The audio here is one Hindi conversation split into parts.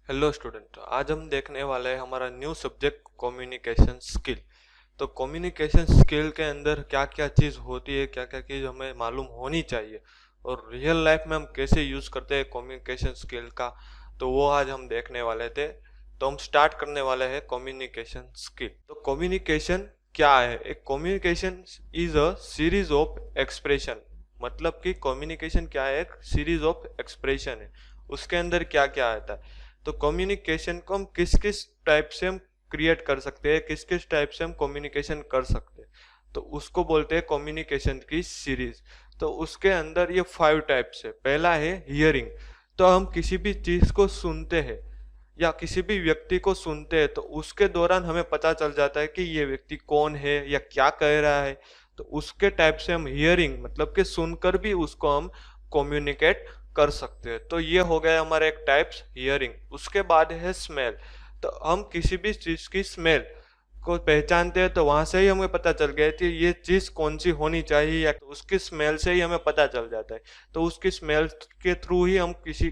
हेलो स्टूडेंट, आज हम देखने वाले हैं हमारा न्यू सब्जेक्ट कम्युनिकेशन स्किल। तो कम्युनिकेशन स्किल के अंदर क्या क्या चीज़ होती है, क्या क्या चीज़ हमें मालूम होनी चाहिए और रियल लाइफ में हम कैसे यूज़ करते हैं कम्युनिकेशन स्किल का, तो वो आज हम देखने वाले थे। तो हम स्टार्ट करने वाले हैं कम्युनिकेशन स्किल। तो कम्युनिकेशन क्या है? एक communication is a series of expression. मतलब कि कम्युनिकेशन क्या है? एक सीरीज ऑफ एक्सप्रेशन है। उसके अंदर क्या क्या आता है? तो कम्युनिकेशन को हम किस किस टाइप से हम क्रिएट कर सकते हैं, किस किस टाइप से हम कम्युनिकेशन कर सकते हैं, तो उसको बोलते हैं कम्युनिकेशन की सीरीज। तो उसके अंदर ये 5 टाइप्स है। पहला है हियरिंग। तो हम किसी भी चीज को सुनते हैं या किसी भी व्यक्ति को सुनते हैं तो उसके दौरान हमें पता चल जाता है कि ये व्यक्ति कौन है या क्या कह रहा है। तो उसके टाइप से हम हियरिंग मतलब कि सुनकर भी उसको हम कम्युनिकेट कर सकते हैं। तो ये हो गया हमारा एक टाइप्स हियरिंग। उसके बाद है स्मेल। तो हम किसी भी चीज की स्मेल को पहचानते हैं तो वहां से ही हमें पता चल गया कि ये चीज कौन सी होनी चाहिए, या उसकी स्मेल से ही हमें पता चल जाता है। तो उसकी स्मेल के थ्रू ही हम किसी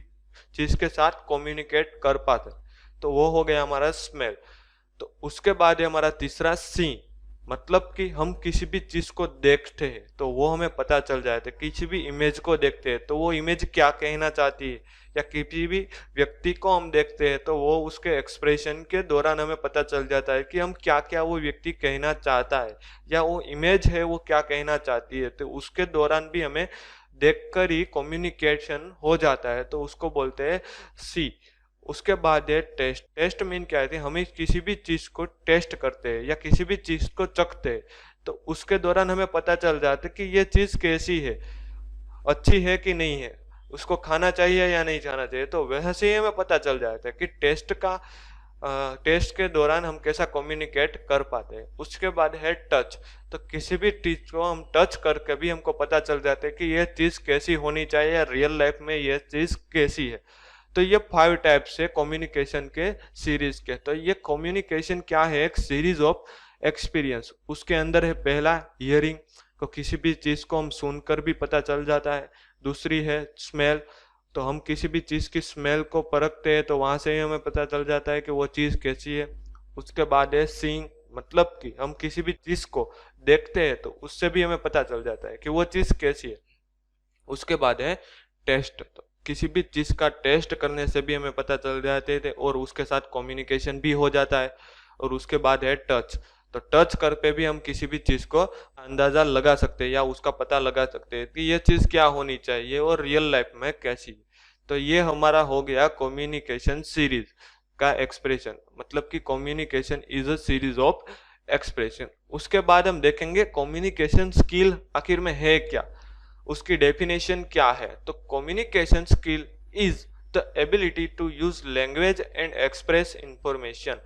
चीज के साथ कम्युनिकेट कर पाते हैं। तो वो हो गया हमारा स्मेल। तो उसके बाद है हमारा तीसरा सी। मतलब कि हम किसी भी चीज को देखते हैं तो वो हमें पता चल जाता है। किसी भी इमेज को देखते हैं तो वो इमेज क्या कहना चाहती है, या किसी भी व्यक्ति को हम देखते हैं तो वो उसके एक्सप्रेशन के दौरान हमें पता चल जाता है कि हम क्या क्या वो व्यक्ति कहना चाहता है, या वो इमेज है वो क्या कहना चाहती है। तो उसके दौरान भी हमें देखकर ही कम्युनिकेशन हो जाता है। तो उसको बोलते हैं सी। उसके बाद है टेस्ट। टेस्ट मीन क्या है? हमें किसी भी चीज को टेस्ट करते हैं या किसी भी चीज को चखते हैं तो उसके दौरान हमें पता चल जाता है कि ये चीज कैसी है, अच्छी है कि नहीं है, उसको खाना चाहिए या नहीं खाना चाहिए। तो वैसे ही हमें पता चल जाता है कि टेस्ट के दौरान हम कैसा कम्युनिकेट कर पाते हैं। उसके बाद है टच। तो किसी भी चीज को हम टच करके भी हमको पता चल जाता है कि यह चीज कैसी होनी चाहिए या रियल लाइफ में यह चीज कैसी है। तो ये 5 टाइप्स है कम्युनिकेशन के सीरीज के। तो ये कम्युनिकेशन क्या है? एक सीरीज ऑफ एक्सपीरियंस। उसके अंदर है पहला हियरिंग, तो किसी भी चीज को हम सुनकर भी पता चल जाता है। दूसरी है स्मेल। तो हम किसी भी चीज की स्मेल को परखते हैं तो वहां से ही हमें पता चल जाता है कि वो चीज कैसी है। उसके बाद है सीइंग। मतलब कि हम किसी भी चीज को देखते हैं तो उससे भी हमें पता चल जाता है कि वो चीज कैसी है। उसके बाद है टेस्ट। तो किसी भी चीज का टेस्ट करने से भी हमें पता चल जाते थे और उसके साथ कम्युनिकेशन भी हो जाता है। और उसके बाद है टच। तो टच करके भी हम किसी भी चीज को अंदाजा लगा सकते हैं या उसका पता लगा सकते हैं कि ये चीज क्या होनी चाहिए और रियल लाइफ में कैसी है। तो ये हमारा हो गया कम्युनिकेशन सीरीज का एक्सप्रेशन। मतलब कि communication is a series of expression. उसके बाद हम देखेंगे कम्युनिकेशन स्किल आखिर में है क्या, उसकी डेफिनेशन क्या है। तो communication skill is the ability to use language and express information.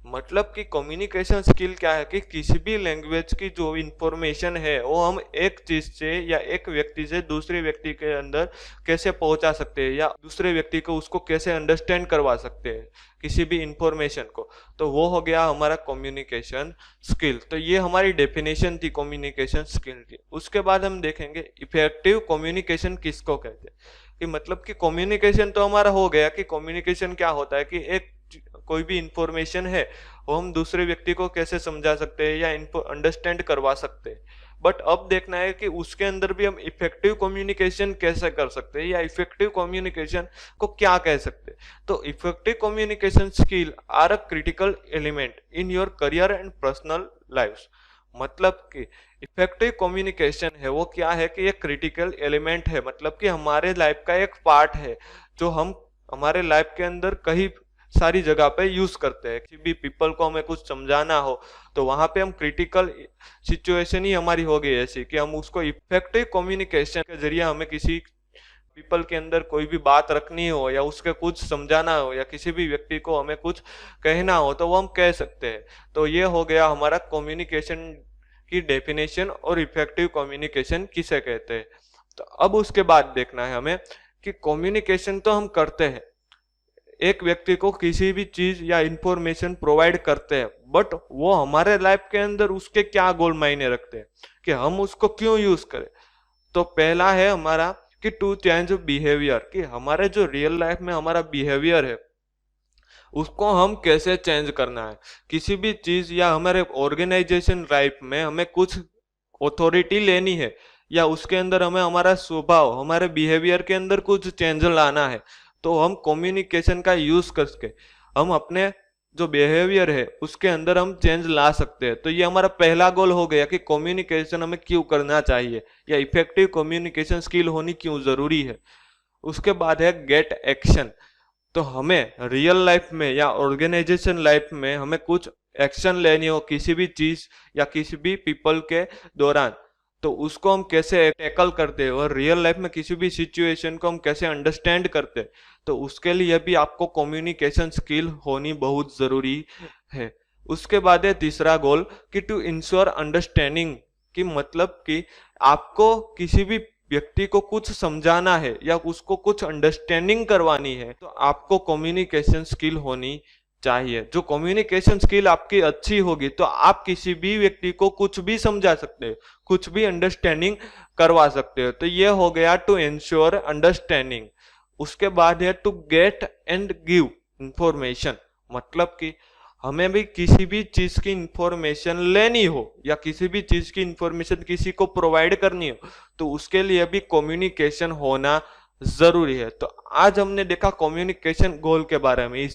मतलब कि कम्युनिकेशन स्किल क्या है कि किसी भी लैंग्वेज की जो इंफॉर्मेशन है वो हम एक चीज से या एक व्यक्ति से दूसरे व्यक्ति के अंदर कैसे पहुंचा सकते हैं, या दूसरे व्यक्ति को उसको कैसे अंडरस्टैंड करवा सकते हैं किसी भी इंफॉर्मेशन को। तो वो हो गया हमारा कम्युनिकेशन स्किल। तो ये हमारी डेफिनेशन थी कम्युनिकेशन स्किल की। उसके बाद हम देखेंगे इफेक्टिव कम्युनिकेशन किसको कहते हैं। कि मतलब कि कम्युनिकेशन तो हमारा हो गया कि कम्युनिकेशन क्या होता है कि एक कोई भी इंफॉर्मेशन है वो हम दूसरे व्यक्ति को कैसे समझा सकते हैं या इनको अंडरस्टैंड करवा सकते हैं। बट अब देखना है कि उसके अंदर भी हम इफेक्टिव कम्युनिकेशन कैसे कर सकते हैं या इफेक्टिव कम्युनिकेशन को क्या कह सकते हैं। तो effective communication skill are a critical element in your career and personal life. मतलब कि इफेक्टिव कम्युनिकेशन है वो क्या है कि एक क्रिटिकल एलिमेंट है, मतलब कि हमारे लाइफ का एक पार्ट है जो हम हमारे लाइफ के अंदर कहीं सारी जगह पे यूज करते हैं। किसी भी पीपल को हमें कुछ समझाना हो तो वहां पे हम क्रिटिकल सिचुएशन ही हमारी हो गई ऐसी कि हम उसको इफेक्टिव कम्युनिकेशन के जरिए हमें किसी पीपल के अंदर कोई भी बात रखनी हो या उसके कुछ समझाना हो या किसी भी व्यक्ति को हमें कुछ कहना हो तो वो हम कह सकते हैं। तो ये हो गया हमारा कम्युनिकेशन की डेफिनेशन और इफेक्टिव कम्युनिकेशन किसे कहते हैं। तो अब उसके बाद देखना है हमें कि कम्युनिकेशन तो हम करते हैं, एक व्यक्ति को किसी भी चीज या इंफॉर्मेशन प्रोवाइड करते हैं, बट वो हमारे लाइफ के अंदर उसके क्या गोल मायने रखते हैं कि हम उसको क्यों यूज करें। तो पहला है हमारा कि टू चेंज बिहेवियर, कि हमारे जो रियल लाइफ में हमारा बिहेवियर है उसको हम कैसे चेंज करना है। किसी भी चीज़ या हमारे ऑर्गेनाइजेशन लाइफ में हमें कुछ अथॉरिटी लेनी है या उसके अंदर हमें हमारा स्वभाव, हमारे बिहेवियर के अंदर कुछ चेंज लाना है, तो हम कम्युनिकेशन का यूज करके हम अपने जो बिहेवियर है उसके अंदर हम चेंज ला सकते हैं। तो ये हमारा पहला गोल हो गया कि कम्युनिकेशन हमें क्यों करना चाहिए या इफेक्टिव कम्युनिकेशन स्किल होनी क्यों जरूरी है। उसके बाद है गेट एक्शन। तो हमें रियल लाइफ में या ऑर्गेनाइजेशन लाइफ में हमें कुछ एक्शन लेनी हो किसी भी चीज या किसी भी पीपल के दौरान, तो उसको हम कैसे टैकल करते हैं और रियल लाइफ में किसी भी सिचुएशन को हम कैसे अंडरस्टैंड करते हैं, तो उसके लिए भी आपको कम्युनिकेशन स्किल होनी बहुत जरूरी है। उसके बाद है तीसरा गोल कि टू इंश्योर अंडरस्टैंडिंग, कि मतलब कि आपको किसी भी व्यक्ति को कुछ समझाना है या उसको कुछ अंडरस्टैंडिंग करवानी है, तो आपको कम्युनिकेशन स्किल होनी चाहिए। जो कम्युनिकेशन स्किल आपकी अच्छी होगी तो आप किसी भी व्यक्ति को कुछ भी समझा सकते हो, कुछ भी अंडरस्टैंडिंग करवा सकते हो। तो ये हो गया टू इंश्योर अंडरस्टैंडिंग। उसके बाद है to get and give information, मतलब कि हमें भी किसी भी चीज की इंफॉर्मेशन लेनी हो या किसी भी चीज की इंफॉर्मेशन किसी को प्रोवाइड करनी हो, तो उसके लिए भी कम्युनिकेशन होना जरूरी है। तो आज हमने देखा कम्युनिकेशन गोल के बारे में।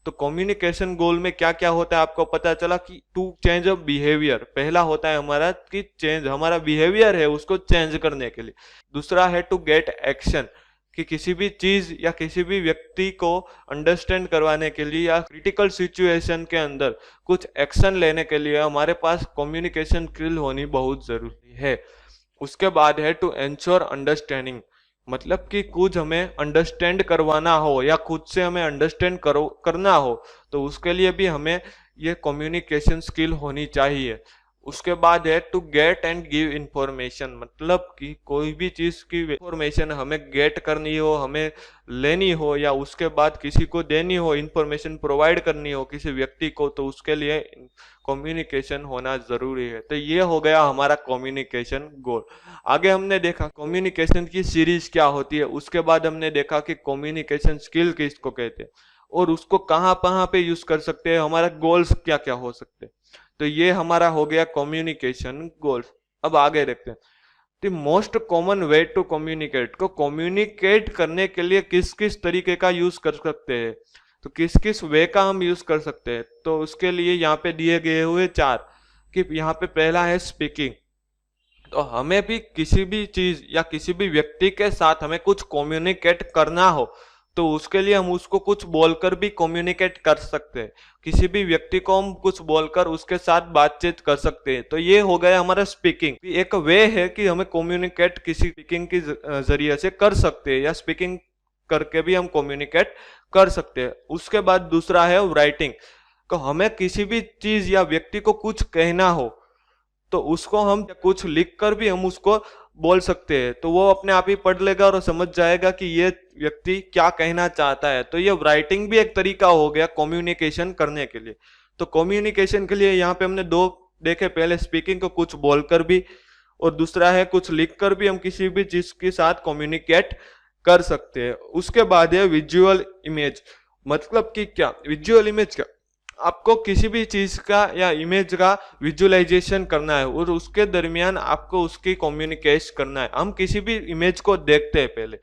तो कम्युनिकेशन गोल में क्या क्या होता है आपको पता चला कि टू चेंज ऑफ बिहेवियर, पहला होता है हमारा कि चेंज हमारा बिहेवियर है उसको चेंज करने के लिए। दूसरा है टू गेट एक्शन, कि किसी भी चीज या किसी भी व्यक्ति को अंडरस्टैंड करवाने के लिए या क्रिटिकल सिचुएशन के अंदर कुछ एक्शन लेने के लिए हमारे पास कम्युनिकेशन स्किल होनी बहुत जरूरी है। उसके बाद है टू एंश्योर अंडरस्टैंडिंग, मतलब कि कुछ हमें अंडरस्टैंड करवाना हो या खुद से हमें अंडरस्टैंड करना हो, तो उसके लिए भी हमें ये कम्युनिकेशन स्किल होनी चाहिए। उसके बाद है to get and give information, मतलब कि कोई भी चीज की इंफॉर्मेशन हमें गेट करनी हो, हमें लेनी हो या उसके बाद किसी को देनी हो, इंफॉर्मेशन प्रोवाइड करनी हो किसी व्यक्ति को, तो उसके लिए कम्युनिकेशन होना जरूरी है। तो ये हो गया हमारा कम्युनिकेशन गोल। आगे हमने देखा कम्युनिकेशन की सीरीज क्या होती है, उसके बाद हमने देखा कि कम्युनिकेशन स्किल किसको कहते हैं और उसको कहाँ कहाँ पे यूज कर सकते हैं, हमारा गोल्स क्या क्या हो सकते हैं। तो ये हमारा हो गया कम्युनिकेशन गोल्स। अब आगे देखते हैं the most common way to communicate, को कम्युनिकेट करने के लिए किस किस तरीके का यूज कर सकते हैं, तो किस किस वे का हम यूज कर सकते हैं। तो उसके लिए यहाँ पे दिए गए हुए चार, कि यहाँ पे पहला है स्पीकिंग। तो हमें भी किसी भी चीज या किसी भी व्यक्ति के साथ हमें कुछ कम्युनिकेट करना हो, तो उसके लिए हम उसको कुछ बोलकर भी कम्युनिकेट कर सकते हैं। किसी भी व्यक्ति को हम कुछ बोलकर उसके साथ बातचीत कर सकते हैं। तो ये हो गया हमारा स्पीकिंग, एक वे है कि हमें कम्युनिकेट किसी स्पीकिंग के जरिए से कर सकते हैं या स्पीकिंग करके भी हम कम्युनिकेट कर सकते हैं। उसके बाद दूसरा है राइटिंग, तो हमें किसी भी चीज या व्यक्ति को कुछ कहना हो, तो उसको हम कुछ लिख कर भी हम उसको बोल सकते हैं, तो वो अपने आप ही पढ़ लेगा और समझ जाएगा कि ये व्यक्ति क्या कहना चाहता है। तो ये राइटिंग भी एक तरीका हो गया कम्युनिकेशन करने के लिए। तो कम्युनिकेशन के लिए यहाँ पे हमने दो देखे, पहले स्पीकिंग को कुछ बोलकर भी, और दूसरा है कुछ लिखकर भी हम किसी भी चीज के साथ कम्युनिकेट कर सकते हैं। उसके बाद है विजुअल इमेज, मतलब कि क्या विजुअल इमेज, क्या आपको किसी भी चीज का या इमेज का विजुअलाइजेशन करना है और उसके दरमियान आपको उसकी कम्युनिकेट करना है। हम किसी भी इमेज को देखते हैं पहले,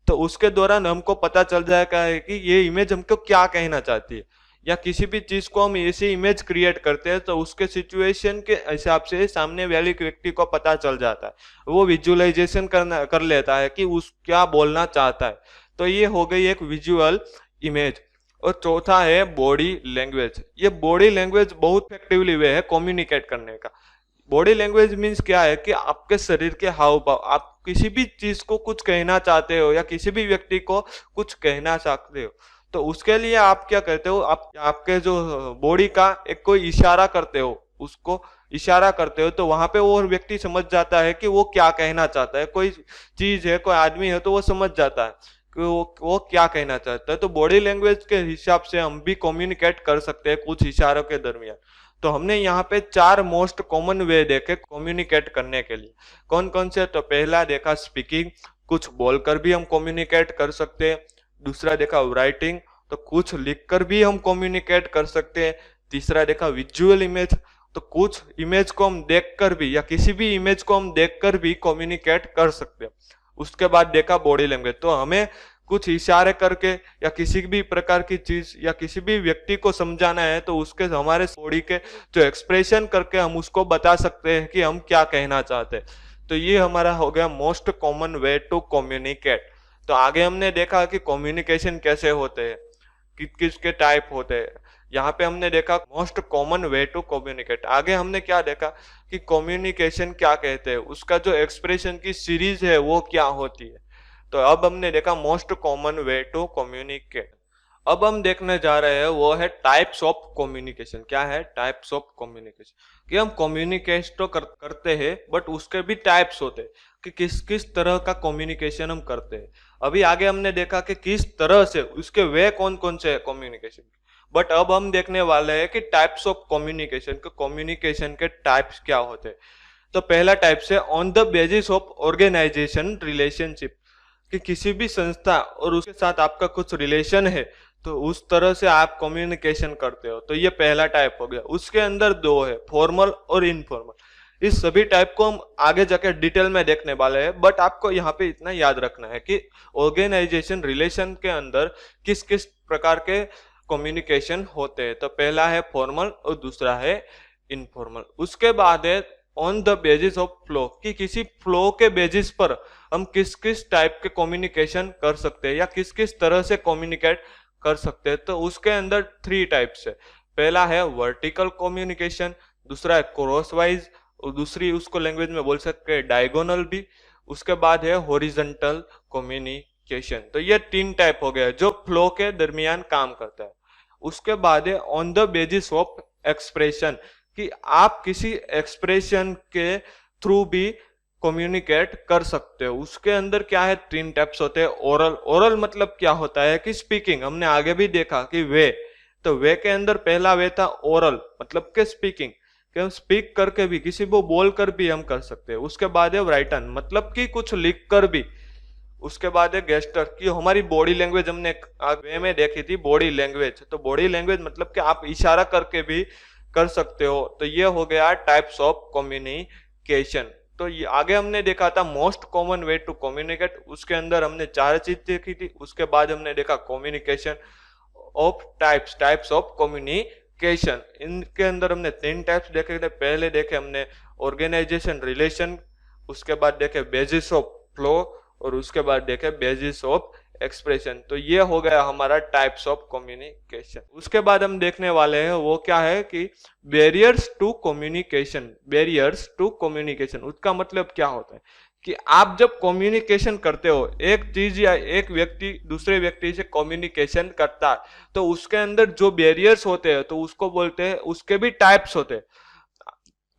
तो उसके दौरान हमको पता चल जाएगा है कि ये इमेज हमको क्या कहना चाहती है, या किसी भी चीज को हम ऐसी इमेज क्रिएट करते हैं तो उसके सिचुएशन के हिसाब से सामने वाले व्यक्ति को पता चल जाता है, वो विजुअलाइजेशन कर लेता है कि उस क्या बोलना चाहता है। तो ये हो गई एक विजुअल इमेज। और चौथा है बॉडी लैंग्वेज। ये बॉडी लैंग्वेज बहुत इफेक्टिवली वे है कम्युनिकेट करने का। बॉडी लैंग्वेज मीन्स क्या है कि आपके शरीर के हाव भाव, आप किसी भी चीज को कुछ कहना चाहते हो या किसी भी व्यक्ति को कुछ कहना चाहते हो, तो उसके लिए आप क्या करते हो, आप आपके जो बॉडी का एक कोई इशारा करते हो, उसको इशारा करते हो, तो वहां पे वो व्यक्ति समझ जाता है कि वो क्या कहना चाहता है। कोई चीज है, कोई आदमी है, तो वो समझ जाता है कि वो क्या कहना चाहता है। तो बॉडी लैंग्वेज के हिसाब से हम भी कम्युनिकेट कर सकते हैं कुछ इशारों के दरमियान। तो हमने यहाँ पे चार मोस्ट कॉमन वे देखे कम्युनिकेट करने के लिए। कौन कौन से, तो पहला देखा स्पीकिंग, कुछ बोलकर भी हम कम्युनिकेट कर सकते हैं। दूसरा देखा राइटिंग, तो कुछ लिखकर भी हम कम्युनिकेट कर सकते हैं। तीसरा देखा विजुअल इमेज, तो कुछ इमेज को हम देखकर भी या किसी भी इमेज को हम देखकर भी कम्युनिकेट कर सकते हैं। उसके बाद देखा बॉडी लैंग्वेज, तो हमें कुछ इशारे करके या किसी भी प्रकार की चीज या किसी भी व्यक्ति को समझाना है तो उसके हमारे बॉडी के जो एक्सप्रेशन करके हम उसको बता सकते हैं कि हम क्या कहना चाहते हैं। तो ये हमारा हो गया most common way to communicate. तो आगे हमने देखा कि कम्युनिकेशन कैसे होते हैं, किस किस के टाइप होते हैं। यहाँ पे हमने देखा most common way to communicate. आगे हमने क्या देखा कि कम्युनिकेशन क्या कहते हैं, उसका जो एक्सप्रेशन की सीरीज है वो क्या होती है। तो अब हमने देखा most common way to communicate. अब हम देखने जा रहे हैं वो है टाइप्स ऑफ कम्युनिकेशन। क्या है टाइप्स ऑफ कम्युनिकेशन, कि हम कम्युनिकेट तो करते हैं बट उसके भी टाइप्स होते हैं कि किस किस तरह का कम्युनिकेशन हम करते हैं। अभी आगे हमने देखा कि किस तरह से उसके वे कौन कौन से कम्युनिकेशन, बट अब हम देखने वाले हैं कि टाइप्स ऑफ कम्युनिकेशन के कम्युनिकेशन के टाइप्स क्या होते हैं। तो पहला टाइप से on the basis of organization relationship, कि किसी भी संस्था और उसके साथ आपका कुछ रिलेशन है तो उस तरह से आप कम्युनिकेशन करते हो। तो ये पहला टाइप हो गया। उसके अंदर दो है, फॉर्मल और इनफॉर्मल। इस सभी टाइप को हम आगे जाके डिटेल में देखने वाले हैं, बट आपको यहाँ पे इतना याद रखना है कि ऑर्गेनाइजेशन रिलेशन के अंदर किस किस प्रकार के कम्युनिकेशन होते हैं। तो पहला है फॉर्मल और दूसरा है इनफॉर्मल। उसके बाद है on the basis of flow, कि किसी फ्लो के बेसिस पर हम किस किस टाइप के कम्युनिकेशन कर सकते हैं या किस किस तरह से कम्युनिकेट कर सकते हैं। तो उसके अंदर 3 टाइप्स है। पहला है वर्टिकल कम्युनिकेशन, दूसरा है क्रॉसवाइज और दूसरी उसको लैंग्वेज में बोल सकते हैं डायगोनल भी। उसके बाद है हॉरिजॉन्टल कम्युनिकेशन। तो ये 3 टाइप हो गया जो फ्लो के दरमियान काम करता है। उसके बाद है on the basis of expression, कि आप किसी एक्सप्रेशन के थ्रू भी कम्युनिकेट कर सकते हो। उसके अंदर क्या है 3 टाइप्स होते हैं। ओरल मतलब क्या होता है कि स्पीकिंग, हमने आगे भी देखा कि वे, तो वे के अंदर पहला वे था ओरल मतलब के स्पीकिंग, कि हम स्पीक करके भी किसी को बोल कर भी हम कर सकते हैं। उसके बाद है राइटन मतलब कि कुछ लिख कर भी। उसके बाद है गेस्टर, कि हमारी बॉडी लैंग्वेज हमने वे में देखी थी बॉडी लैंग्वेज। तो बॉडी लैंग्वेज मतलब कि आप इशारा करके भी कर सकते हो। तो ये हो गया टाइप्स ऑफ कम्युनिकेशन। तो ये आगे हमने देखा था most common way to communicate, उसके अंदर हमने 4 चीज देखी थी। उसके बाद हमने देखा communication of types of communication. इनके अंदर हमने 3 टाइप्स देखे थे। पहले देखे हमने ऑर्गेनाइजेशन रिलेशन, उसके बाद देखे बेसिस ऑफ फ्लो और उसके बाद देखे बेसिस ऑफ एक्सप्रेशन। तो ये हो गया हमारा टाइप्स ऑफ कम्युनिकेशन। उसके बाद हम देखने वाले हैं वो क्या है कि barriers to communication. Barriers to communication उसका मतलब क्या होता है कि आप जब कम्युनिकेशन करते हो, एक चीज या एक व्यक्ति दूसरे व्यक्ति से कम्युनिकेशन करता है तो उसके अंदर जो बैरियर्स होते हैं तो उसको बोलते हैं, उसके भी टाइप्स होते हैं।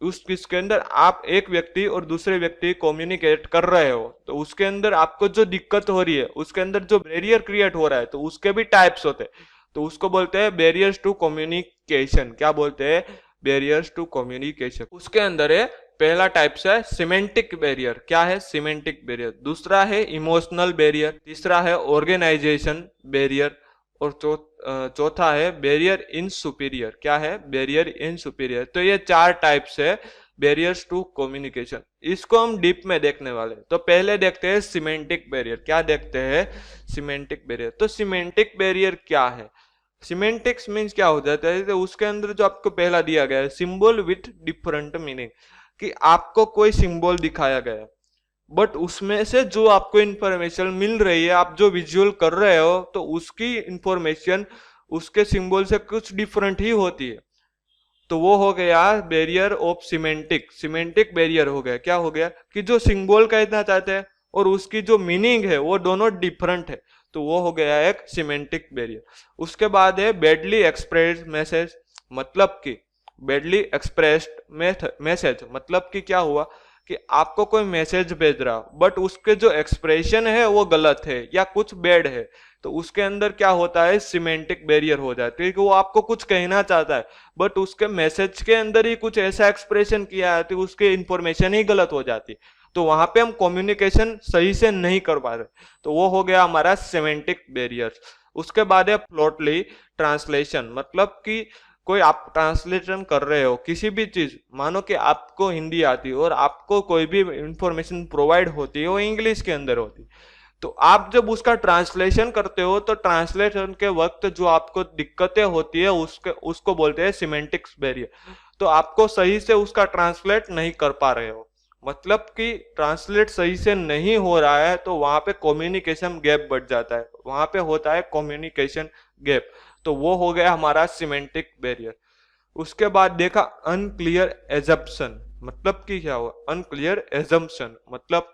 इसके अंदर आप एक व्यक्ति और दूसरे व्यक्ति कम्युनिकेट कर रहे हो तो उसके अंदर आपको जो दिक्कत हो रही है, उसके अंदर जो बैरियर क्रिएट हो रहा है तो उसके भी टाइप्स होते हैं। तो उसको बोलते हैं बैरियर्स टू कम्युनिकेशन। क्या बोलते हैं? Barriers to communication. उसके अंदर है पहला टाइप्स है सिमेंटिक बैरियर। क्या है? Semantic barrier. दूसरा है इमोशनल बैरियर, तीसरा है ऑर्गेनाइजेशन बैरियर और चौथा है बैरियर इन सुपीरियर। क्या है? बैरियर इन सुपीरियर। तो ये 4 टाइप्स है बैरियर्स टू कम्युनिकेशन। इसको हम डीप में देखने वाले। तो पहले देखते हैं सिमेंटिक बैरियर। क्या देखते हैं? Semantic barrier. तो सिमेंटिक बैरियर क्या है? सिमेंटिक्स मीन्स क्या हो जाता है, तो उसके अंदर जो आपको पहला दिया गया है सिंबल विथ डिफरेंट मीनिंग, कि आपको कोई सिंबल दिखाया गया है बट उसमें से जो आपको इंफॉर्मेशन मिल रही है, आप जो विजुअल कर रहे हो तो उसकी इंफॉर्मेशन उसके सिंबल से कुछ डिफरेंट ही होती है। तो वो हो गया barrier of semantic. Semantic barrier हो गया। क्या हो गया कि जो सिंबल कहना चाहते हैं और उसकी जो मीनिंग है वो दोनों डिफरेंट है। तो वो हो गया एक सिमेंटिक बैरियर। उसके बाद है बैडली एक्सप्रेस्ड मैसेज, मतलब कि बैडली एक्सप्रेस्ड मैसेज मतलब कि क्या हुआ कि आपको कोई मैसेज भेज रहा बट उसके जो एक्सप्रेशन है वो गलत है या कुछ बैड है, तो उसके अंदर क्या होता है? सिमेंटिक बैरियर हो जाती है कि वो आपको कुछ कहना चाहता है बट उसके मैसेज के अंदर ही कुछ ऐसा एक्सप्रेशन किया है तो उसकी इंफॉर्मेशन ही गलत हो जाती है। तो वहां पे हम कम्युनिकेशन सही से नहीं कर पा रहे। तो वो हो गया हमारा सिमेंटिक बैरियर। उसके बाद है फ्लोटली ट्रांसलेशन, मतलब कि कोई आप ट्रांसलेशन कर रहे हो किसी भी चीज, मानो कि आपको हिंदी आती है और आपको कोई भी इंफॉर्मेशन प्रोवाइड होती है वो इंग्लिश के अंदर होती है, तो आप जब उसका ट्रांसलेशन करते हो तो ट्रांसलेशन के वक्त जो आपको दिक्कतें होती है उसको बोलते हैं सिमेंटिक्स बैरियर। तो आपको सही से उसका ट्रांसलेट नहीं कर पा रहे हो, मतलब कि ट्रांसलेट सही से नहीं हो रहा है, तो वहां पे कम्युनिकेशन गैप बढ़ जाता है, वहां पे होता है कम्युनिकेशन गैप, तो वो हो गया हमारा सिमेंटिक बैरियर। उसके बाद देखा अनक्लियर एजम्पशन, मतलब कि क्या हुआ अनक्लियर एजम्पशन, मतलब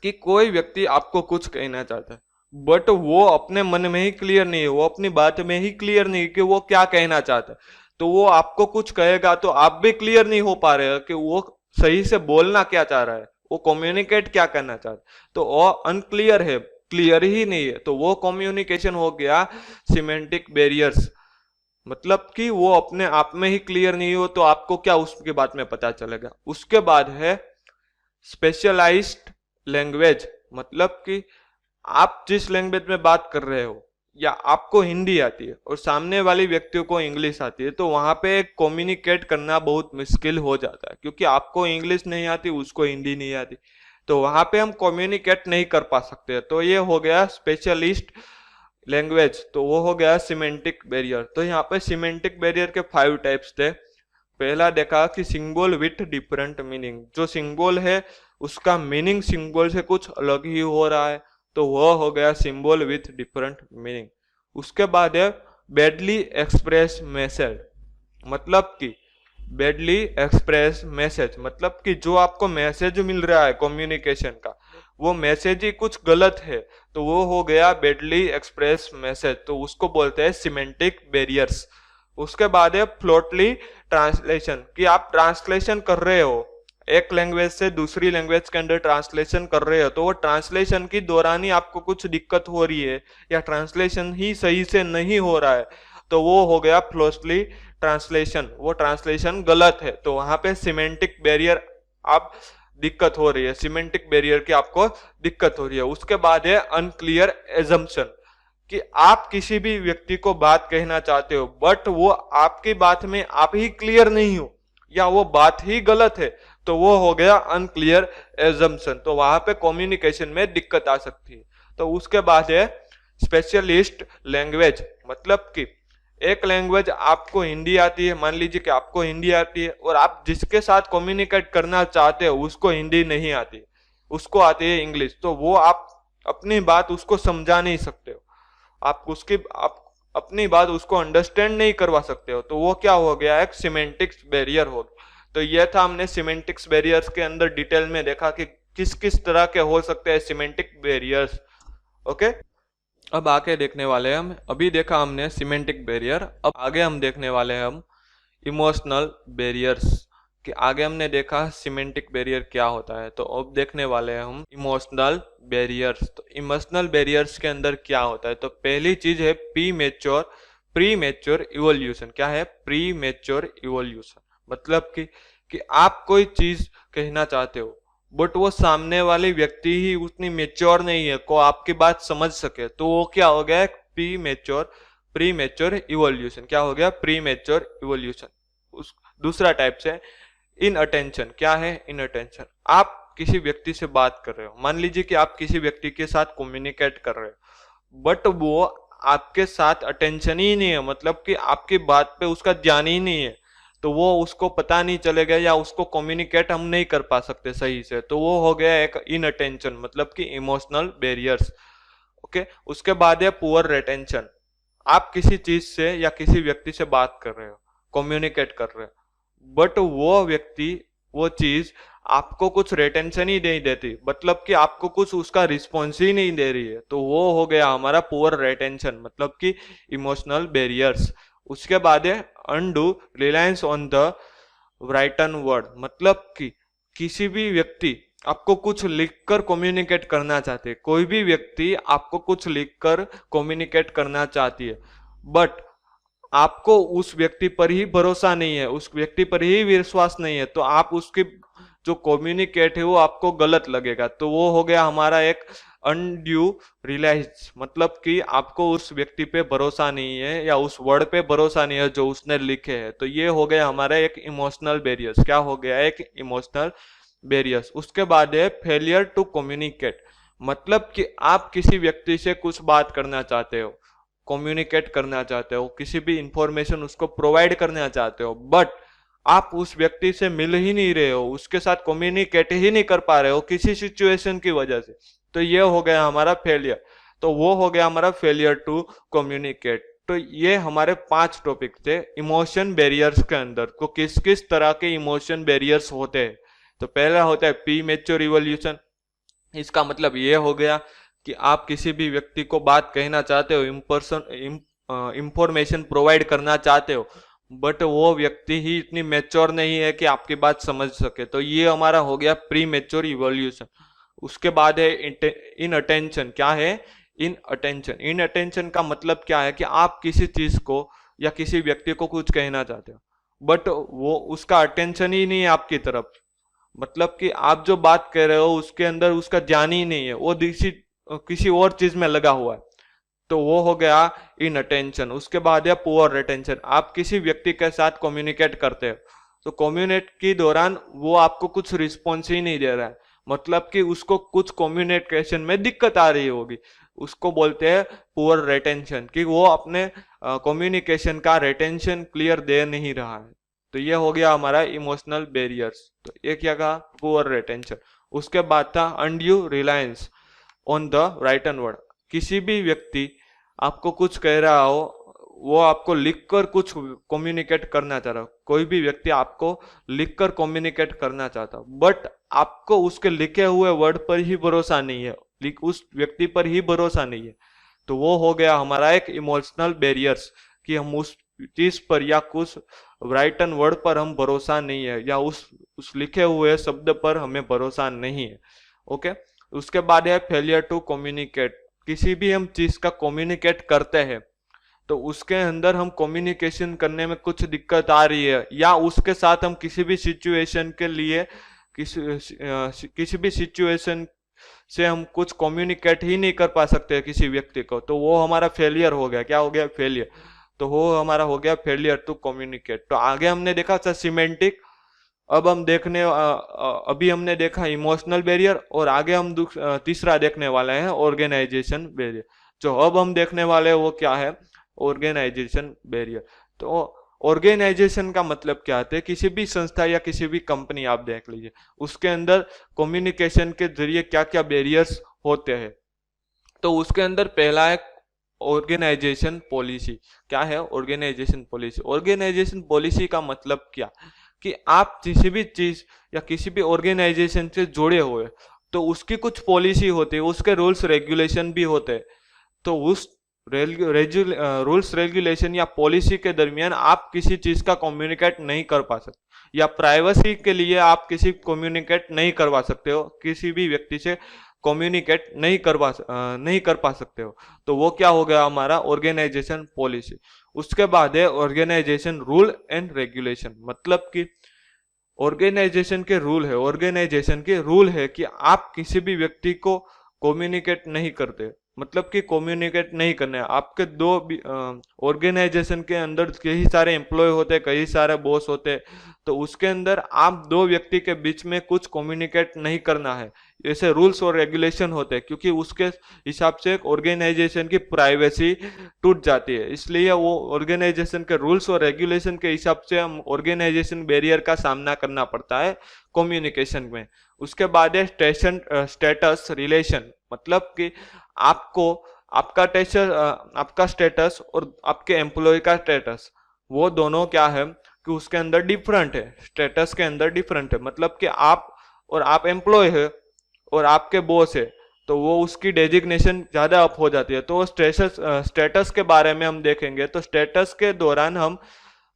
कि कोई व्यक्ति आपको कुछ कहना चाहता है बट वो अपने मन में ही क्लियर नहीं है, वो अपनी बात में ही क्लियर नहीं है कि वो क्या कहना चाहता है, तो वो आपको कुछ कहेगा तो आप भी क्लियर नहीं हो पा रहे हो कि वो सही से बोलना क्या चाह रहा है, वो कम्युनिकेट क्या करना चाहता है, तो वो अनक्लियर है, क्लियर ही नहीं है, तो वो कम्युनिकेशन हो गया सिमेंटिक बैरियर्स, मतलब कि वो अपने आप में ही क्लियर नहीं हो तो आपको क्या उसके बात में पता चलेगा। उसके बाद है स्पेशलाइज्ड लैंग्वेज, मतलब कि आप जिस लैंग्वेज में बात कर रहे हो या आपको हिंदी आती है और सामने वाली व्यक्तियों को इंग्लिश आती है, तो वहां पे कम्युनिकेट करना बहुत मुश्किल हो जाता है, क्योंकि आपको इंग्लिश नहीं आती उसको हिंदी नहीं आती, तो वहां पे हम कम्युनिकेट नहीं कर पा सकते। तो ये हो गया स्पेशलिस्ट लैंग्वेज, तो वो हो गया सिमेंटिक बैरियर। तो यहाँ पे सिमेंटिक बैरियर के 5 टाइप्स थे। पहला देखा कि सिंबल विथ डिफरेंट मीनिंग, जो सिंबल है उसका मीनिंग सिंबल से कुछ अलग ही हो रहा है, तो वह हो गया सिंबल विथ डिफरेंट मीनिंग। उसके बाद है बैडली एक्सप्रेस मैसेज, मतलब कि बैडली एक्सप्रेस मैसेज, मतलब कि जो आपको मैसेज मिल रहा है कम्युनिकेशन का वो मैसेज ही कुछ गलत है, तो वो हो गया बैडली एक्सप्रेस मैसेज, तो उसको बोलते हैं सिमेंटिक बैरियर्स। उसके बाद है फ्लोटली ट्रांसलेशन, कि आप ट्रांसलेशन कर रहे हो एक लैंग्वेज से दूसरी लैंग्वेज के अंदर ट्रांसलेशन कर रहे हो, तो वो ट्रांसलेशन की दौरान ही आपको कुछ दिक्कत हो रही है या ट्रांसलेशन ही सही से नहीं हो रहा है, तो वो हो गया फ्लोटली ट्रांसलेशन, वो ट्रांसलेशन गलत है, तो वहां पे सिमेंटिक बैरियर आप दिक्कत हो रही है, सिमेंटिक बैरियर की आपको दिक्कत हो रही है। उसके बाद है अनक्लियर एजम्पशन, कि आप किसी भी व्यक्ति को बात कहना चाहते हो बट वो आपकी बात में आप ही क्लियर नहीं हो या वो बात ही गलत है, तो वो हो गया अनक्लियर एजम्पशन, तो वहां पे कम्युनिकेशन में दिक्कत आ सकती है। तो उसके बाद है स्पेशलिस्ट लैंग्वेज, मतलब कि एक लैंग्वेज आपको हिंदी आती है, मान लीजिए कि आपको हिंदी आती है और आप जिसके साथ कम्युनिकेट करना चाहते हो उसको हिंदी नहीं आती, उसको आती है इंग्लिश, तो वो आप अपनी बात उसको समझा नहीं सकते हो, आप अपनी बात उसको अंडरस्टैंड नहीं करवा सकते हो, तो वो क्या हो गया एक सिमेंटिक्स बैरियर हो। तो ये था हमने सिमेंटिक्स बैरियर्स के अंदर डिटेल में देखा कि किस किस तरह के हो सकते हैं सिमेंटिक बैरियर्स। ओके, अब आगे देखने वाले हैं हम, अभी देखा हमने सिमेंटिक बैरियर, अब आगे हम देखने वाले हैं हम इमोशनल बैरियर्स, कि आगे हमने देखा सिमेंटिक बैरियर क्या होता है, तो अब देखने वाले हैं हम इमोशनल बैरियर्स। तो इमोशनल बैरियर्स के अंदर क्या होता है, तो पहली चीज है प्री मैच्योर इवोल्यूशन। क्या है प्री मैच्योर इवोल्यूशन, मतलब कि आप कोई चीज कहना चाहते हो बट वो सामने वाली व्यक्ति ही उतनी मेच्योर नहीं है को आपकी बात समझ सके, तो वो क्या हो गया प्री मैच्योर इवोल्यूशन। क्या हो गया प्री मैच्योर इवोल्यूशन। उस दूसरा टाइप से इन अटेंशन, क्या है इन अटेंशन, आप किसी व्यक्ति से बात कर रहे हो, मान लीजिए कि आप किसी व्यक्ति के साथ कम्युनिकेट कर रहे हो बट वो आपके साथ अटेंशन ही नहीं है, मतलब कि आपकी बात पे उसका ध्यान ही नहीं है, तो वो उसको पता नहीं चलेगा या उसको कम्युनिकेट हम नहीं कर पा सकते सही से, तो वो हो गया एक इन अटेंशन, मतलब कि इमोशनल बैरियर्स। ओके, उसके बाद है पुअर रिटेंशन, आप किसी चीज से या किसी व्यक्ति से बात कर रहे हो, कम्युनिकेट कर रहे हो बट वो व्यक्ति वो चीज आपको कुछ रिटेंशन ही नहीं देती, मतलब कि आपको कुछ उसका रिस्पॉन्स ही नहीं दे रही है, तो वो हो गया हमारा पुअर रिटेंशन, मतलब कि इमोशनल बैरियर्स। उसके बाद है undo reliance on the written word, मतलब कि किसी भी व्यक्ति आपको कुछ लिखकर कम्युनिकेट करना चाहते हैं, कोई भी व्यक्ति आपको कुछ लिखकर कम्युनिकेट करना चाहती है बट आपको उस व्यक्ति पर ही भरोसा नहीं है, उस व्यक्ति पर ही विश्वास नहीं है, तो आप उसकी जो कम्युनिकेट है वो आपको गलत लगेगा, तो वो हो गया हमारा एक अनड्यू रिलायंस, मतलब कि आपको उस व्यक्ति पे भरोसा नहीं है या उस वर्ड पे भरोसा नहीं है जो उसने लिखे हैं। तो ये हो गया हमारा एक इमोशनल बैरियर्स। क्या हो गया? एक इमोशनल बैरियर्स। उसके बाद है फेलियर टू कम्युनिकेट, मतलब कि आप किसी व्यक्ति से कुछ बात करना चाहते हो, कम्युनिकेट करना चाहते हो, किसी भी इंफॉर्मेशन उसको प्रोवाइड करना चाहते हो, बट आप उस व्यक्ति से मिल ही नहीं रहे हो, उसके साथ कम्युनिकेट ही नहीं कर पा रहे हो किसी सिचुएशन की वजह से। तो ये हो गया हमारा फेलियर। तो वो हो गया हमारा फेलियर टू कम्युनिकेट। तो ये हमारे 5 टॉपिक थे इमोशन बैरियर्स के अंदर। तो किस किस तरह के इमोशन बैरियर्स होते हैं? तो पहला होता है प्री मैच्योर इवोल्यूशन। इसका मतलब ये हो गया कि आप किसी भी व्यक्ति को बात कहना चाहते हो, इंफॉर्मेशन प्रोवाइड करना चाहते हो, बट वो व्यक्ति ही इतनी मैच्योर नहीं है कि आपकी बात समझ सके। तो ये हमारा हो गया प्री मैच्योर इवोल्यूशन। उसके बाद है इन अटेंशन। क्या है? इन अटेंशन। इन अटेंशन का मतलब क्या है कि आप किसी चीज को या किसी व्यक्ति को कुछ कहना चाहते हो, बट वो उसका अटेंशन ही नहीं है आपकी तरफ, मतलब कि आप जो बात कह रहे हो उसके अंदर उसका ध्यान ही नहीं है, वो किसी और चीज में लगा हुआ है। तो वो हो गया इन अटेंशन। उसके बाद है पुअर रिटेंशन। आप किसी व्यक्ति के साथ कम्युनिकेट करते हो, तो कम्युनिकेट के दौरान वो आपको कुछ रिस्पॉन्स ही नहीं दे रहा है, मतलब कि उसको कुछ कम्युनिकेशन में दिक्कत आ रही होगी, उसको बोलते हैं पुअर रिटेंशन, कि वो अपने कम्युनिकेशन का रिटेंशन क्लियर दे नहीं रहा है। तो ये हो गया हमारा इमोशनल बैरियर्स। तो ये क्या कहा? Poor retention. उसके बाद था undue reliance on the written word. किसी भी व्यक्ति आपको कुछ कह रहा हो, वो आपको लिखकर कुछ कम्युनिकेट करना चाह रहा हो, कोई भी व्यक्ति आपको लिखकर कम्युनिकेट करना चाहता हो, बट आपको उसके लिखे हुए वर्ड पर ही भरोसा नहीं है, उस व्यक्ति पर ही भरोसा नहीं है, तो वो हो गया हमारा एक इमोशनल बैरियर्स, कि हम उस चीज पर या कुछ राइटन वर्ड पर हम भरोसा नहीं है, या उस लिखे हुए शब्द पर हमें भरोसा नहीं है। ओके। उसके बाद है फेलियर टू कम्युनिकेट। किसी भी हम चीज का कम्युनिकेट करते हैं तो उसके अंदर हम कम्युनिकेशन करने में कुछ दिक्कत आ रही है, या उसके साथ हम किसी भी सिचुएशन के लिए किसी भी सिचुएशन से हम कुछ कम्युनिकेट ही नहीं कर पा सकते किसी व्यक्ति को, तो वो हमारा फेलियर हो गया। क्या हो गया? फेलियर। तो वो हमारा हो गया फेलियर टू कम्युनिकेट। तो आगे हमने देखा था सिमेंटिक, अब हम अभी हमने देखा इमोशनल बैरियर, और आगे हम तीसरा देखने वाले हैं ऑर्गेनाइजेशन बैरियर। जो अब हम देखने वाले हैं वो क्या है? Organisation barrier. तो ऑर्गेनाइजेशन का मतलब क्या है? किसी भी संस्था या किसी भी कंपनी आप देख लीजिए, उसके अंदर कम्युनिकेशन के जरिए क्या क्या बैरियर्स होते हैं। तो उसके अंदर पहला है ऑर्गेनाइजेशन पॉलिसी। क्या है ऑर्गेनाइजेशन पॉलिसी? ऑर्गेनाइजेशन पॉलिसी का मतलब क्या, कि आप किसी भी चीज या किसी भी ऑर्गेनाइजेशन से जुड़े हुए तो उसकी कुछ पॉलिसी होती है, उसके रूल्स रेगुलेशन भी होते हैं। तो उस रूल्स रेगुलेशन या पॉलिसी के दरमियान आप किसी चीज का कम्युनिकेट नहीं कर पा सकते, या प्राइवेसी के लिए आप किसी कम्युनिकेट नहीं करवा सकते हो, किसी भी व्यक्ति से कम्युनिकेट नहीं कर पा सकते हो। तो वो क्या हो गया? हमारा ऑर्गेनाइजेशन पॉलिसी। उसके बाद है ऑर्गेनाइजेशन रूल एंड रेगुलेशन, मतलब कि ऑर्गेनाइजेशन के रूल है, ऑर्गेनाइजेशन के रूल है कि आप किसी भी व्यक्ति को कम्युनिकेट नहीं करते, मतलब कि कम्युनिकेट नहीं करना है। आपके दो ऑर्गेनाइजेशन के अंदर कई सारे एम्प्लॉय होते हैं, कई सारे बॉस होते हैं, तो उसके अंदर आप दो व्यक्ति के बीच में कुछ कम्युनिकेट नहीं करना है, ऐसे रूल्स और रेगुलेशन होते हैं, क्योंकि उसके हिसाब से ऑर्गेनाइजेशन की प्राइवेसी टूट जाती है। इसलिए वो ऑर्गेनाइजेशन के रूल्स और रेगुलेशन के हिसाब से हम ऑर्गेनाइजेशन बैरियर का सामना करना पड़ता है कम्युनिकेशन में। उसके बाद है स्टेटस रिलेशन, मतलब कि आपको आपका स्टेटस और आपके एम्प्लॉय का स्टेटस, वो दोनों क्या है कि उसके अंदर डिफरेंट है, स्टेटस के अंदर डिफरेंट है। मतलब कि आप एम्प्लॉय है और आपके बॉस है, तो वो उसकी डेजिग्नेशन ज्यादा अप हो जाती है। तो स्टेटस के बारे में हम देखेंगे, तो स्टेटस के दौरान हम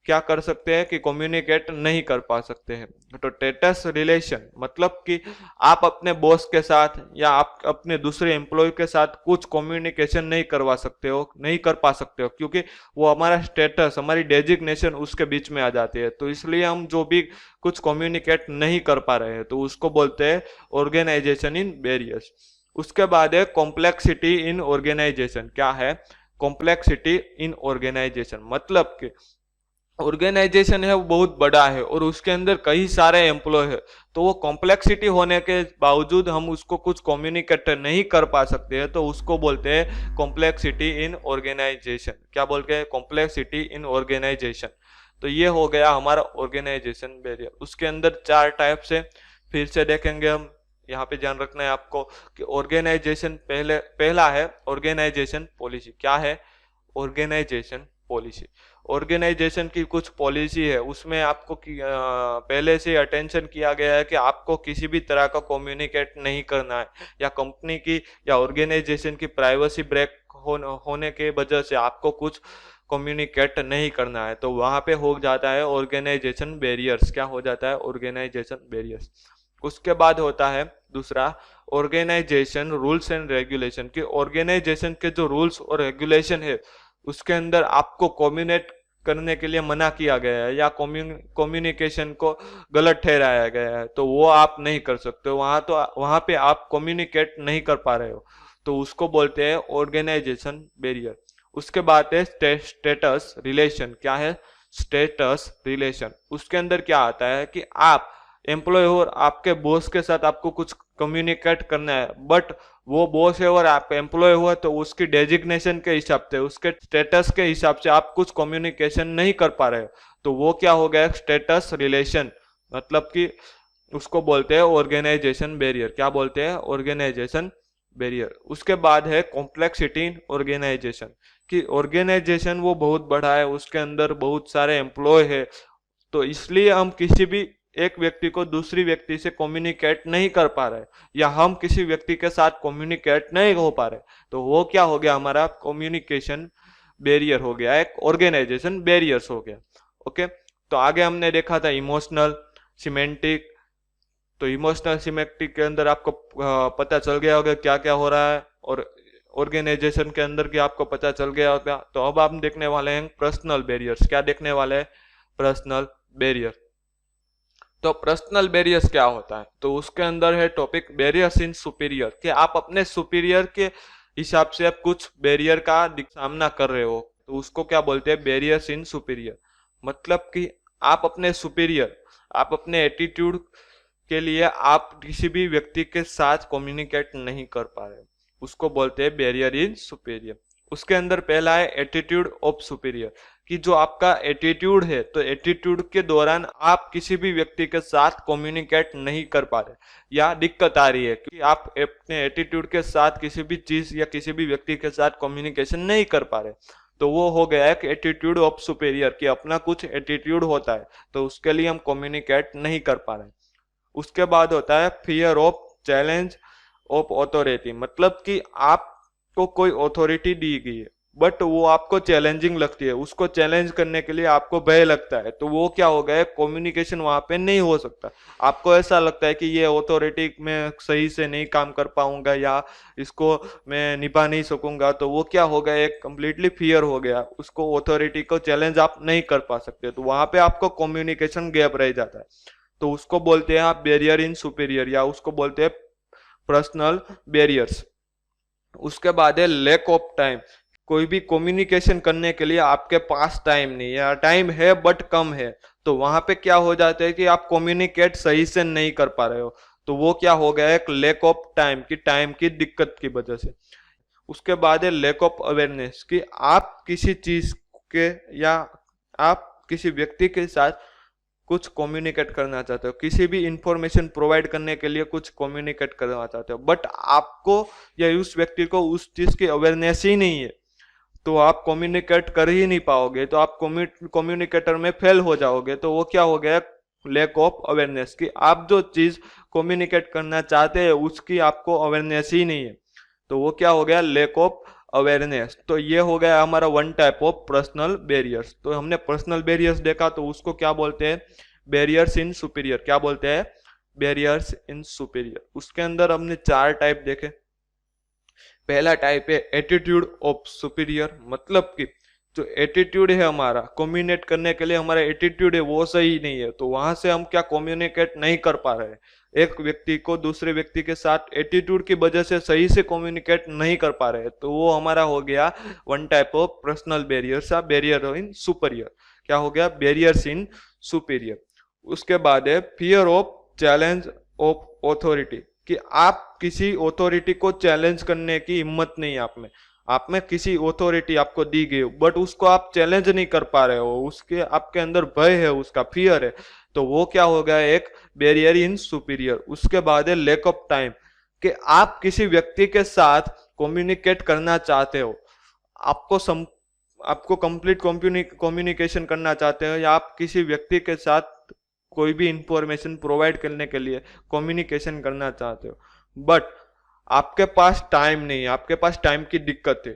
क्या कर सकते हैं कि कम्युनिकेट नहीं कर पा सकते हैं। तो स्टेटस रिलेशन मतलब कि आप अपने बॉस के साथ या आप अपने दूसरे एम्प्लॉय के साथ कुछ कम्युनिकेशन नहीं कर पा सकते हो, क्योंकि वो हमारा स्टेटस, हमारी डेजिग्नेशन उसके बीच में आ जाती है। तो इसलिए हम जो भी कुछ कम्युनिकेट नहीं कर पा रहे हैं तो उसको बोलते हैं ऑर्गेनाइजेशन इन बैरियर्स। उसके बाद है कॉम्प्लेक्सिटी इन ऑर्गेनाइजेशन। क्या है? कॉम्प्लेक्सिटी इन ऑर्गेनाइजेशन मतलब कि ऑर्गेनाइजेशन है वो बहुत बड़ा है और उसके अंदर कई सारे एम्प्लॉय है, तो वो कॉम्प्लेक्सिटी होने के बावजूद हम उसको कुछ कम्युनिकेट नहीं कर पा सकते हैं, तो उसको बोलते हैं कॉम्प्लेक्सिटी इन ऑर्गेनाइजेशन। क्या बोलते हैं? Complexity in organization. तो ये हो गया हमारा ऑर्गेनाइजेशन बैरियर। उसके अंदर 4 टाइप से फिर से देखेंगे हम। यहाँ पे ध्यान रखना है आपको कि ऑर्गेनाइजेशन पहला है ऑर्गेनाइजेशन पॉलिसी। क्या है? Organisation policy. ऑर्गेनाइजेशन की कुछ पॉलिसी है, उसमें आपको पहले से अटेंशन किया गया है कि आपको किसी भी तरह का कम्युनिकेट नहीं करना है, या कंपनी की या ऑर्गेनाइजेशन की प्राइवेसी ब्रेक होने के वजह से आपको कुछ कम्युनिकेट नहीं करना है, तो वहां पे हो जाता है ऑर्गेनाइजेशन बैरियर्स। क्या हो जाता है? Organization barriers. उसके बाद होता है दूसरा ऑर्गेनाइजेशन रूल्स एंड रेगुलेशन। की ऑर्गेनाइजेशन के जो रूल्स और रेगुलेशन है उसके अंदर आपको कम्युनिकेट करने के लिए मना किया गया है या कम्युनिकेशन को गलत ठहराया गया है, तो वो आप नहीं कर सकते हो। वहां पे आप कम्युनिकेट नहीं कर पा रहे हो, तो उसको बोलते हैं ऑर्गेनाइजेशन बैरियर। उसके बाद है स्टेटस रिलेशन। क्या है? Status relation. उसके अंदर क्या आता है कि आप एम्प्लॉय हो और आपके बॉस के साथ आपको कुछ कम्युनिकेट करना है, बट वो बॉस है और आप एम्प्लॉय हुआ, तो उसकी डेजिग्नेशन के हिसाब से, उसके स्टेटस के हिसाब से आप कुछ कम्युनिकेशन नहीं कर पा रहे हो, तो वो क्या हो गया? Status relation. मतलब कि उसको बोलते हैं ऑर्गेनाइजेशन बैरियर। क्या बोलते हैं? Organization barrier. उसके बाद है कॉम्प्लेक्सिटी इन ऑर्गेनाइजेशन। कि ऑर्गेनाइजेशन वो बहुत बड़ा है, उसके अंदर बहुत सारे एम्प्लॉय है, तो इसलिए हम किसी भी एक व्यक्ति को दूसरी व्यक्ति से कम्युनिकेट नहीं कर पा रहे, या हम किसी व्यक्ति के साथ कम्युनिकेट नहीं हो पा रहे, तो वो क्या हो गया? हमारा कम्युनिकेशन बैरियर हो गया, एक ऑर्गेनाइजेशन बैरियर्स हो गया। ओके, तो आगे हमने देखा था इमोशनल सिमेंटिक। तो इमोशनल सिमेंटिक के अंदर आपको पता चल गया होगा क्या क्या हो रहा है, और ऑर्गेनाइजेशन के अंदर की आपको पता चल गया होगा। तो अब हम देखने वाले हैं पर्सनल बैरियर्स। क्या देखने वाले हैं? Personal barrier. तो पर्सनल बैरियर्स क्या होता है? तो उसके अंदर है टॉपिक बैरियर्स इन सुपीरियर। कि आप अपने सुपीरियर के हिसाब से आप कुछ बैरियर का सामना कर रहे हो, तो उसको क्या बोलते हैं? बैरियर्स इन सुपीरियर। मतलब कि आप अपने सुपीरियर, आप अपने एटीट्यूड के लिए आप किसी भी व्यक्ति के साथ कम्युनिकेट नहीं कर पा रहे, उसको बोलते हैं बैरियर इन सुपीरियर। उसके अंदर पहला है एटीट्यूड ऑफ सुपीरियर। कि जो आपका एटीट्यूड है, तो एटीट्यूड के दौरान आप किसी भी व्यक्ति के साथ कम्युनिकेट नहीं कर पा रहे, या दिक्कत आ रही है कि आप अपने एटीट्यूड के साथ किसी भी चीज या किसी भी व्यक्ति के साथ कम्युनिकेशन नहीं कर पा रहे, तो वो हो गया एक एटीट्यूड ऑफ सुपीरियर। कि अपना कुछ एटीट्यूड होता है, तो उसके लिए हम कम्युनिकेट नहीं कर पा रहे। उसके बाद होता है fear of challenge of authority. मतलब कि आपको कोई ऑथोरिटी दी गई है, बट वो आपको चैलेंजिंग लगती है, उसको चैलेंज करने के लिए आपको भय लगता है, तो वो क्या हो गया? कम्युनिकेशन वहां पे नहीं हो सकता। आपको ऐसा लगता है कि ये ऑथोरिटी में सही से नहीं काम कर पाऊंगा, या इसको मैं निभा नहीं सकूंगा, तो वो क्या हो गया? एक कंप्लीटली फियर हो गया, उसको ऑथोरिटी को चैलेंज आप नहीं कर पा सकते, तो वहां पे आपको कम्युनिकेशन गैप रह जाता है, तो उसको बोलते हैं आप बैरियर इन सुपीरियर, या उसको बोलते हैं पर्सनल बैरियर्स। उसके बाद है लैक ऑफ टाइम। कोई भी कम्युनिकेशन करने के लिए आपके पास टाइम नहीं है, या टाइम है बट कम है, तो वहां पे क्या हो जाता है कि आप कम्युनिकेट सही से नहीं कर पा रहे हो, तो वो क्या हो गया? एक लैक ऑफ टाइम। की टाइम की दिक्कत की वजह से। उसके बाद है लैक ऑफ अवेयरनेस। कि आप किसी चीज के या आप किसी व्यक्ति के साथ कुछ कम्युनिकेट करना चाहते हो, किसी भी इंफॉर्मेशन प्रोवाइड करने के लिए कुछ कम्युनिकेट करना चाहते हो, बट आपको या उस व्यक्ति को उस चीज की अवेयरनेस ही नहीं है, तो आप कम्युनिकेट कर ही नहीं पाओगे, तो आप कम्युनिकेटर में फेल हो जाओगे, तो वो क्या हो गया? Lack of awareness. कि आप जो चीज कम्युनिकेट करना चाहते हैं उसकी आपको अवेयरनेस ही नहीं है, तो वो क्या हो गया? Lack of awareness. तो ये हो गया हमारा one type of personal barriers. तो हमने पर्सनल बैरियर्स देखा, तो उसको क्या बोलते हैं? बैरियर्स इन सुपीरियर। क्या बोलते हैं? बैरियर्स इन सुपीरियर। उसके अंदर हमने 4 टाइप देखे। पहला टाइप है एटीट्यूड ऑफ सुपीरियर। मतलब कि जो एटीट्यूड है हमारा कम्युनिकेट करने के लिए, हमारा एटीट्यूड है वो सही नहीं है, तो वहां से हम क्या कम्युनिकेट नहीं कर पा रहे, एक व्यक्ति को दूसरे व्यक्ति के साथ एटीट्यूड की वजह से सही से कम्युनिकेट नहीं कर पा रहे, तो वो हमारा हो गया one type of personal barriers या बैरियर इन सुपीरियर। क्या हो गया? बैरियर्स इन सुपीरियर। उसके बाद है fear of challenge of authority, कि आप किसी ऑथोरिटी को चैलेंज करने की हिम्मत नहीं है आप में किसी ऑथोरिटी आपको दी गई बट उसको आप चैलेंज नहीं कर पा रहे हो, उसके आपके अंदर भय है, उसका फियर है, तो वो क्या हो गया? एक बैरियर इन सुपीरियर। उसके बाद है लैक ऑफ टाइम, कि आप किसी व्यक्ति के साथ कम्युनिकेट करना चाहते हो, आपको कंप्लीट कम्युनिकेशन करना चाहते हो, या आप किसी व्यक्ति के साथ कोई भी इंफॉर्मेशन प्रोवाइड करने के लिए कम्युनिकेशन करना चाहते हो, बट आपके पास टाइम नहीं है, आपके पास टाइम की दिक्कत है,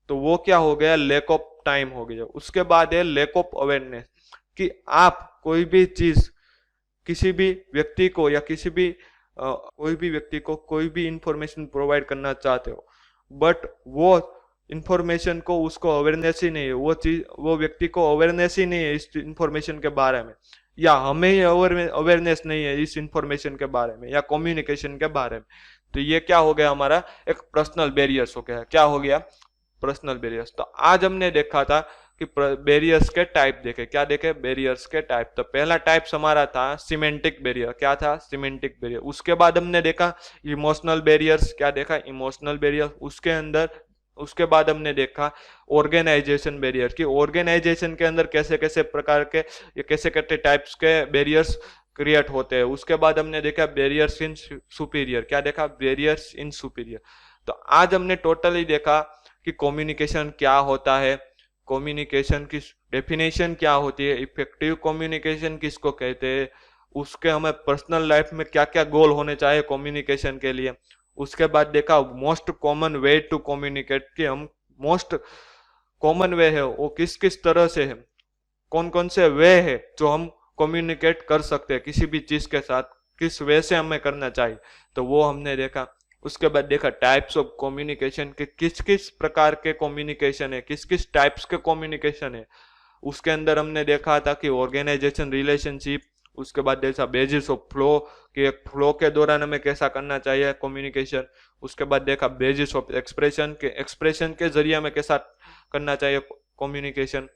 तो वो क्या हो गया? लैक ऑफ टाइम हो गया। उसके बाद है लैक ऑफ अवेयरनेस, कि आप कोई भी चीज किसी भी व्यक्ति को या कोई भी व्यक्ति को कोई भी इंफॉर्मेशन प्रोवाइड करना चाहते हो, बट वो इंफॉर्मेशन को उसको अवेयरनेस ही नहीं है, वो व्यक्ति को अवेयरनेस ही नहीं है इस इंफॉर्मेशन के बारे में, या हमें ही अवेयरनेस नहीं है इस इंफॉर्मेशन के बारे में या कम्युनिकेशन के बारे में, तो ये क्या हो गया? हमारा एक पर्सनल बैरियर्स हो गया। क्या हो गया? Personal barriers. तो आज हमने देखा था कि बैरियर्स के टाइप देखे। क्या देखे? बैरियर्स के टाइप। तो पहला टाइप हमारा था सिमेंटिक बैरियर। क्या था? Semantic barrier. उसके बाद हमने देखा इमोशनल बैरियर्स। क्या देखा? Emotional barrier. उसके बाद हमने देखा ऑर्गेनाइजेशन बैरियर, की ऑर्गेनाइजेशन के अंदर कैसे कैसे प्रकार के कैसे कैसे टाइप्स के बैरियर्स क्रिएट होते हैं। उसके बाद हमने देखा बैरियर्स इन सुपीरियर। क्या देखा? बैरियर्स इन सुपीरियर। तो आज हमने टोटली देखा कि कम्युनिकेशन क्या होता है, कम्युनिकेशन की डेफिनेशन क्या होती है, इफेक्टिव कम्युनिकेशन किसको कहते हैं, उसके हमें पर्सनल लाइफ में क्या क्या गोल होने चाहिए कम्युनिकेशन के लिए। उसके बाद देखा most common way to communicate, कि हम मोस्ट कॉमन वे है वो किस किस तरह से है, कौन कौन से वे है जो हम कम्युनिकेट कर सकते हैं किसी भी चीज के साथ, किस वे से हमें करना चाहिए, तो वो हमने देखा। उसके बाद देखा टाइप्स ऑफ कम्युनिकेशन के किस किस प्रकार के कम्युनिकेशन है, किस किस टाइप्स के कम्युनिकेशन है। उसके अंदर हमने देखा था कि ऑर्गेनाइजेशन रिलेशनशिप। उसके बाद देखा बेसिस ऑफ फ्लो, कि एक फ्लो के दौरान हमें कैसा करना चाहिए कम्युनिकेशन। उसके बाद देखा बेसिस ऑफ एक्सप्रेशन, के एक्सप्रेशन के जरिए हमें कैसा करना चाहिए कम्युनिकेशन।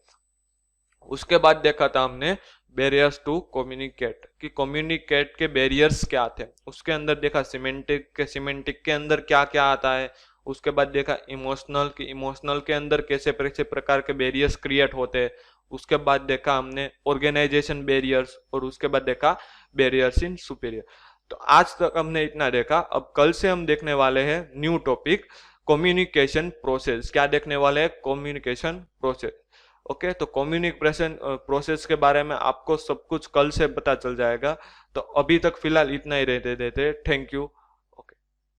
उसके बाद देखा था हमने बैरियर्स टू कम्युनिकेट, कि कम्युनिकेट के बैरियर्स क्या थे। उसके अंदर देखा सिमेंटिक के अंदर क्या क्या आता है। उसके बाद देखा इमोशनल, कि इमोशनल के अंदर कैसे कैसे प्रकार के बैरियर्स क्रिएट होते हैं। उसके बाद देखा हमने ऑर्गेनाइजेशन बैरियर्स, और उसके बाद देखा बैरियर्स इन सुपीरियर। तो आज तक हमने इतना देखा। अब कल से हम देखने वाले हैं न्यू टॉपिक, कम्युनिकेशन प्रोसेस। क्या देखने वाले हैं? Communication process. ओके, तो कम्युनिकेशन प्रोसेस के बारे में आपको सब कुछ कल से पता चल जाएगा। तो अभी तक फिलहाल इतना ही रहते देते। Thank you.